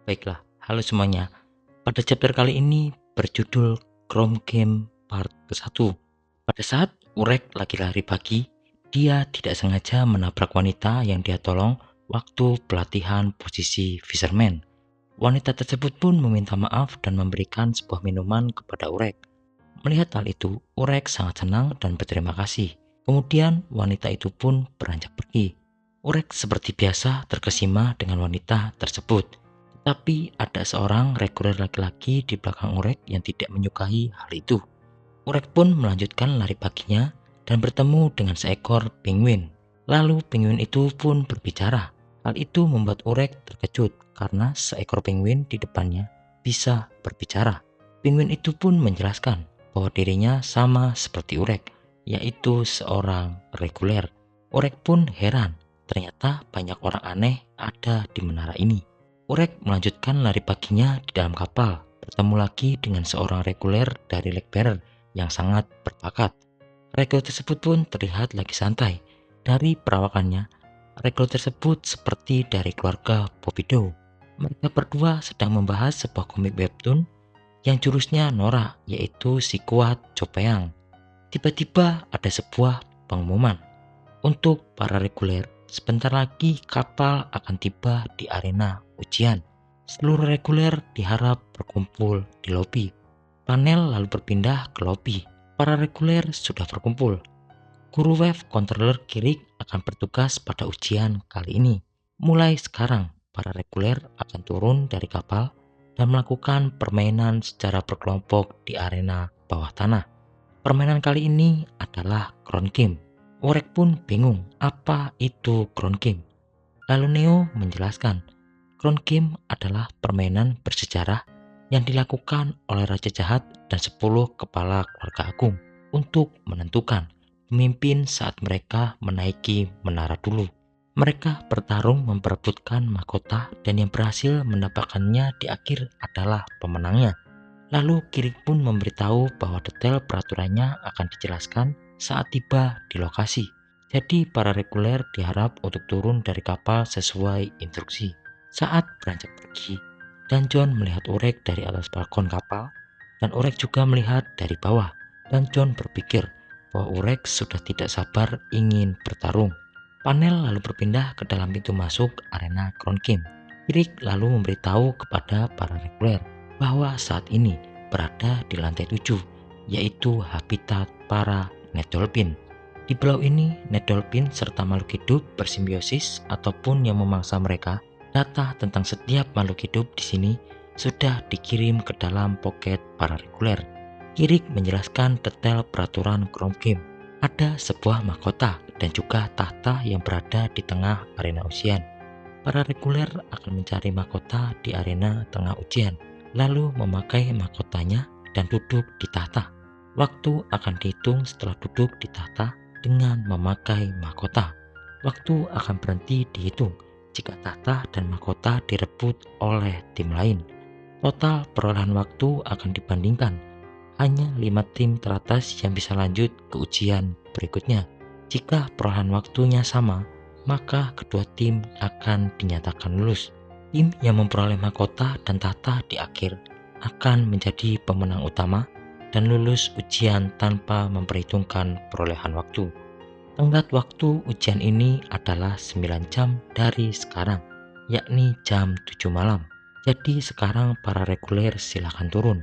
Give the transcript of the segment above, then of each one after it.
Baiklah, halo semuanya. Pada chapter kali ini berjudul Chrome Game Part ke-1. Pada saat Urek lagi lari pagi, dia tidak sengaja menabrak wanita yang dia tolong waktu pelatihan posisi fisherman. Wanita tersebut pun meminta maaf dan memberikan sebuah minuman kepada Urek. Melihat hal itu, Urek sangat senang dan berterima kasih. Kemudian wanita itu pun beranjak pergi. Urek seperti biasa terkesima dengan wanita tersebut. Tapi ada seorang reguler laki-laki di belakang Urek yang tidak menyukai hal itu. Urek pun melanjutkan lari paginya dan bertemu dengan seekor penguin. Lalu penguin itu pun berbicara. Hal itu membuat Urek terkejut karena seekor penguin di depannya bisa berbicara. Penguin itu pun menjelaskan bahwa dirinya sama seperti Urek, yaitu seorang reguler. Urek pun heran, ternyata banyak orang aneh ada di menara ini. Urek melanjutkan lari paginya di dalam kapal, bertemu lagi dengan seorang reguler dari Legbearer yang sangat berbakat. Rekrut tersebut pun terlihat lagi santai. Dari perawakannya, rekrut tersebut seperti dari keluarga Popido. Mereka berdua sedang membahas sebuah komik webtoon yang jurusnya norak, yaitu si kuat Copeang. Tiba-tiba ada sebuah pengumuman. Untuk para reguler, sebentar lagi kapal akan tiba di arena ujian. Seluruh reguler diharap berkumpul di lobi. Panel lalu berpindah ke lobi. Para reguler sudah berkumpul. Guru wave controller Kirik akan bertugas pada ujian kali ini. Mulai sekarang, para reguler akan turun dari kapal dan melakukan permainan secara berkelompok di arena bawah tanah. Permainan kali ini adalah ground game. Orek pun bingung apa itu ground game. Lalu Neo menjelaskan, ground game adalah permainan bersejarah yang dilakukan oleh Raja Jahat dan 10 kepala keluarga agung untuk menentukan pemimpin saat mereka menaiki menara dulu. Mereka bertarung memperebutkan mahkota dan yang berhasil mendapatkannya di akhir adalah pemenangnya. Lalu Kirik pun memberitahu bahwa detail peraturannya akan dijelaskan saat tiba di lokasi. Jadi para reguler diharap untuk turun dari kapal sesuai instruksi. Saat beranjak pergi, dan John melihat Urek dari atas balkon kapal, dan Urek juga melihat dari bawah. Dan John berpikir bahwa Urek sudah tidak sabar ingin bertarung. Panel lalu berpindah ke dalam pintu masuk arena ground game. Kirik lalu memberitahu kepada para reguler bahwa saat ini berada di lantai 7, yaitu habitat para Netdolphin. Di pulau ini, Netdolphin serta makhluk hidup bersimbiosis ataupun yang memangsa mereka. Data tentang setiap makhluk hidup di sini sudah dikirim ke dalam pocket para reguler. Kirik menjelaskan detail peraturan ground game. Ada sebuah mahkota dan juga tahta yang berada di tengah arena ujian. Para reguler akan mencari mahkota di arena tengah ujian, lalu memakai mahkotanya dan duduk di tahta. Waktu akan dihitung setelah duduk di tahta dengan memakai mahkota. Waktu akan berhenti dihitung jika tahta dan mahkota direbut oleh tim lain. Total perolehan waktu akan dibandingkan. Hanya 5 tim teratas yang bisa lanjut ke ujian berikutnya. Jika perolehan waktunya sama, maka kedua tim akan dinyatakan lulus. Tim yang memperoleh mahkota dan tahta di akhir akan menjadi pemenang utama dan lulus ujian tanpa memperhitungkan perolehan waktu. Tenggat waktu ujian ini adalah 9 jam dari sekarang, yakni jam 7 malam. Jadi sekarang para reguler silakan turun.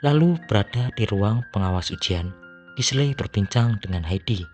Lalu berada di ruang pengawas ujian, Gisley berbincang dengan Heidi.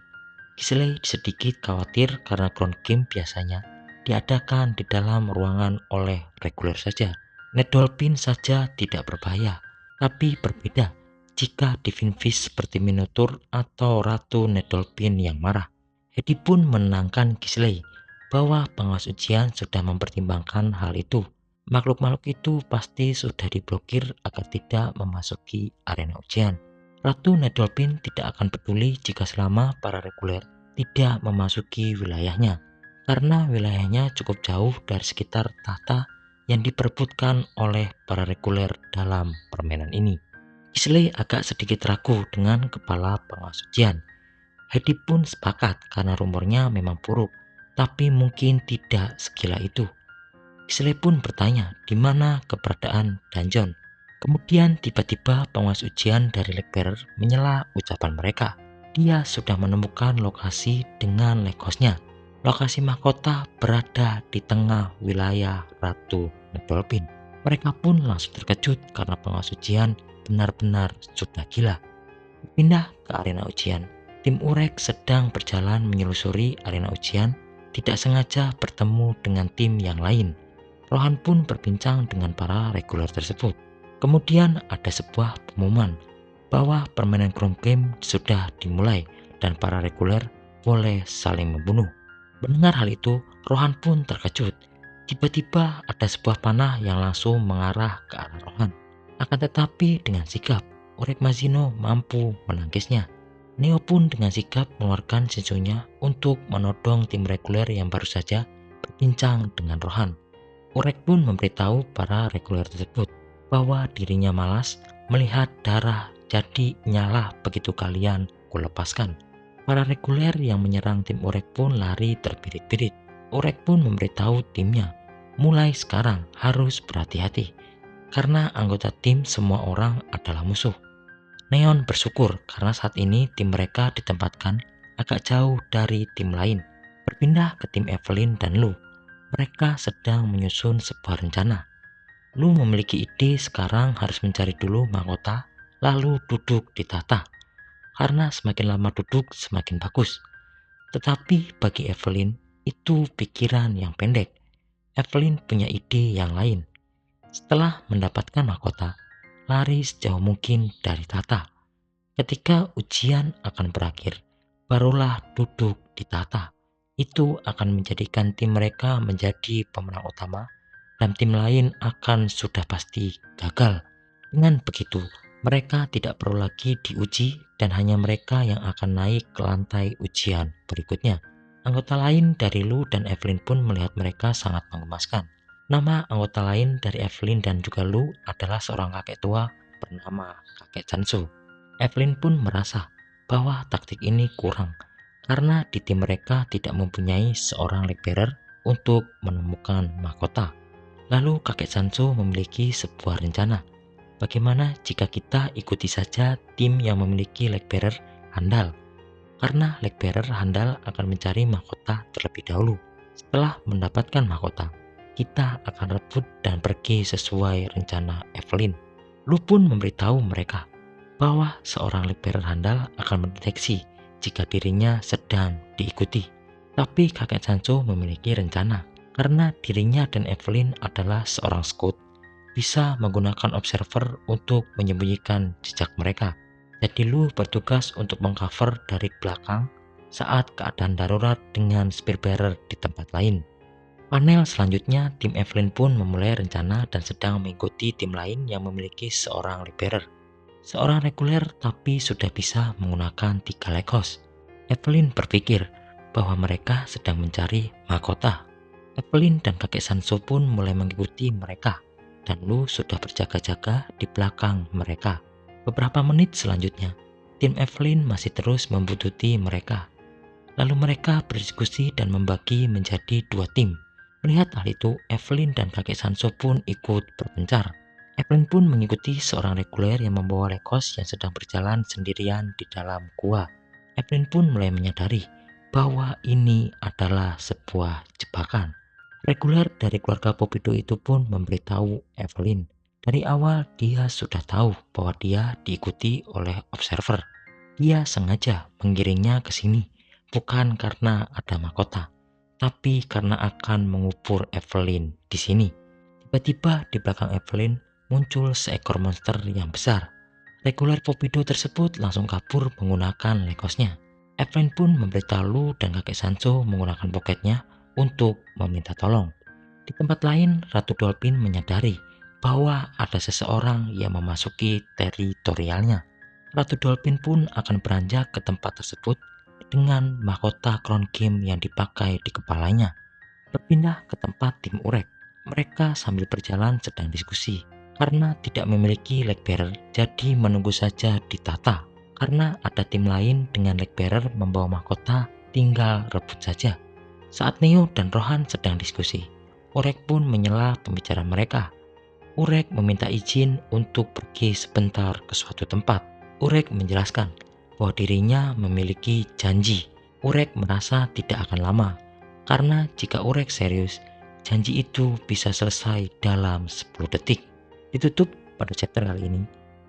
Gisley sedikit khawatir karena ground game biasanya diadakan di dalam ruangan oleh reguler saja. Netdolphin saja tidak berbahaya, tapi berbeda jika Divine Fish seperti Minotaur atau Ratu Netdolphin yang marah. Heidi pun menenangkan Gisley bahwa pengawas ujian sudah mempertimbangkan hal itu. Makhluk-makhluk itu pasti sudah diblokir agar tidak memasuki arena ujian. Ratu Netdolphin tidak akan peduli jika selama para reguler tidak memasuki wilayahnya, karena wilayahnya cukup jauh dari sekitar tahta yang diperebutkan oleh para reguler dalam permainan ini. Isley agak sedikit ragu dengan kepala pengawas ujian. Heidi pun sepakat karena rumornya memang buruk, tapi mungkin tidak segila itu. Isley pun bertanya di mana keberadaan Dungeon. Kemudian tiba-tiba penguas ujian dari Lake Bearer menyela ucapan mereka. Dia sudah menemukan lokasi dengan lekosnya. Lokasi mahkota berada di tengah wilayah Ratu Dolphin. Mereka pun langsung terkejut karena penguas ujian benar-benar sudah gila. Pindah ke arena ujian. Tim Urek sedang berjalan menyelusuri arena ujian, tidak sengaja bertemu dengan tim yang lain. Rohan pun berbincang dengan para reguler tersebut. Kemudian ada sebuah pengumuman bahwa permainan Chrome Game sudah dimulai dan para reguler boleh saling membunuh. Mendengar hal itu, Rohan pun terkejut. Tiba-tiba ada sebuah panah yang langsung mengarah ke arah Rohan. Akan tetapi dengan sigap, Urek Mazino mampu menangkisnya. Neo pun dengan sigap mengeluarkan senjatanya untuk menodong tim reguler yang baru saja berbincang dengan Rohan. Urek pun memberitahu para reguler tersebut bahwa dirinya malas melihat darah, jadi nyala begitu kalian kulepaskan. Para reguler yang menyerang tim Urek pun lari terbirit-birit. Urek pun memberitahu timnya, mulai sekarang harus berhati-hati karena anggota tim semua orang adalah musuh. Neon bersyukur karena saat ini tim mereka ditempatkan agak jauh dari tim lain, berpindah ke tim Evelyn dan Lu. Mereka sedang menyusun sebuah rencana. Lu memiliki ide sekarang harus mencari dulu mahkota, lalu duduk di tahta. Karena semakin lama duduk, semakin bagus. Tetapi bagi Evelyn, itu pikiran yang pendek. Evelyn punya ide yang lain. Setelah mendapatkan mahkota, lari sejauh mungkin dari tahta. Ketika ujian akan berakhir, barulah duduk di tahta. Itu akan menjadikan tim mereka menjadi pemenang utama dan tim lain akan sudah pasti gagal. Dengan begitu, mereka tidak perlu lagi diuji dan hanya mereka yang akan naik ke lantai ujian berikutnya. Anggota lain dari Lu dan Evelyn pun melihat mereka sangat menggemaskan. Nama anggota lain dari Evelyn dan juga Lu adalah seorang kakek tua bernama Kakek Chansu. Evelyn pun merasa bahwa taktik ini kurang karena di tim mereka tidak mempunyai seorang Lake Bearer untuk menemukan mahkota. Lalu kakek Sanso memiliki sebuah rencana. Bagaimana jika kita ikuti saja tim yang memiliki Lake Bearer handal? Karena Lake Bearer handal akan mencari mahkota terlebih dahulu. Setelah mendapatkan mahkota, kita akan rebut dan pergi sesuai rencana Evelyn. Lu pun memberitahu mereka bahwa seorang Lake Bearer handal akan mendeteksi jika dirinya sedang diikuti. Tapi kakek Sancho memiliki rencana karena dirinya dan Evelyn adalah seorang scout, bisa menggunakan observer untuk menyembunyikan jejak mereka. Jadi Lu bertugas untuk mengcover dari belakang saat keadaan darurat dengan spear bearer di tempat lain. Panel selanjutnya, tim Evelyn pun memulai rencana dan sedang mengikuti tim lain yang memiliki seorang Lake Bearer. Seorang reguler tapi sudah bisa menggunakan 3 lekos. Evelyn berpikir bahwa mereka sedang mencari mahkota. Evelyn dan kakek Sanso pun mulai mengikuti mereka dan Lu sudah berjaga-jaga di belakang mereka. Beberapa menit selanjutnya, tim Evelyn masih terus membuntuti mereka. Lalu mereka berdiskusi dan membagi menjadi 2 tim. Melihat hal itu, Evelyn dan kakek Sanso pun ikut berpencar. Evelyn pun mengikuti seorang reguler yang membawa lekos yang sedang berjalan sendirian di dalam gua. Evelyn pun mulai menyadari bahwa ini adalah sebuah jebakan. Reguler dari keluarga Popido itu pun memberitahu Evelyn. Dari awal dia sudah tahu bahwa dia diikuti oleh observer. Dia sengaja menggiringnya ke sini, bukan karena ada mahkota, tapi karena akan mengubur Evelyn di sini. Tiba-tiba di belakang Evelyn muncul seekor monster yang besar. Reguler Popido tersebut langsung kabur menggunakan lekosnya. Evelyn pun memberitahu Lu dan kakek Sancho menggunakan poketnya untuk meminta tolong. Di tempat lain, Ratu Dolphin menyadari bahwa ada seseorang yang memasuki teritorialnya. Ratu Dolphin pun akan beranjak ke tempat tersebut dengan mahkota Crown Game yang dipakai di kepalanya. Berpindah ke tempat tim Urek. Mereka sambil berjalan sedang diskusi. Karena tidak memiliki Lake Bearer, jadi menunggu saja di tahta. Karena ada tim lain dengan Lake Bearer membawa mahkota, tinggal rebut saja. Saat Neo dan Rohan sedang diskusi, Urek pun menyela pembicaraan mereka. Urek meminta izin untuk pergi sebentar ke suatu tempat. Urek menjelaskan bahwa dirinya memiliki janji. Urek merasa tidak akan lama, karena jika Urek serius, janji itu bisa selesai dalam 10 detik. Ditutup pada chapter kali ini,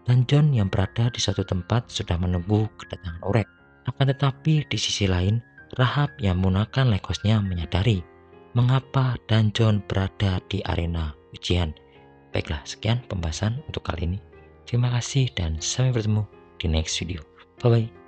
dan John yang berada di suatu tempat sudah menunggu kedatangan Urek. Akan tetapi di sisi lain, Rahab yang menggunakan legosnya menyadari mengapa dan John berada di arena ujian. Baiklah, sekian pembahasan untuk kali ini. Terima kasih dan sampai bertemu di next video. Bye-bye.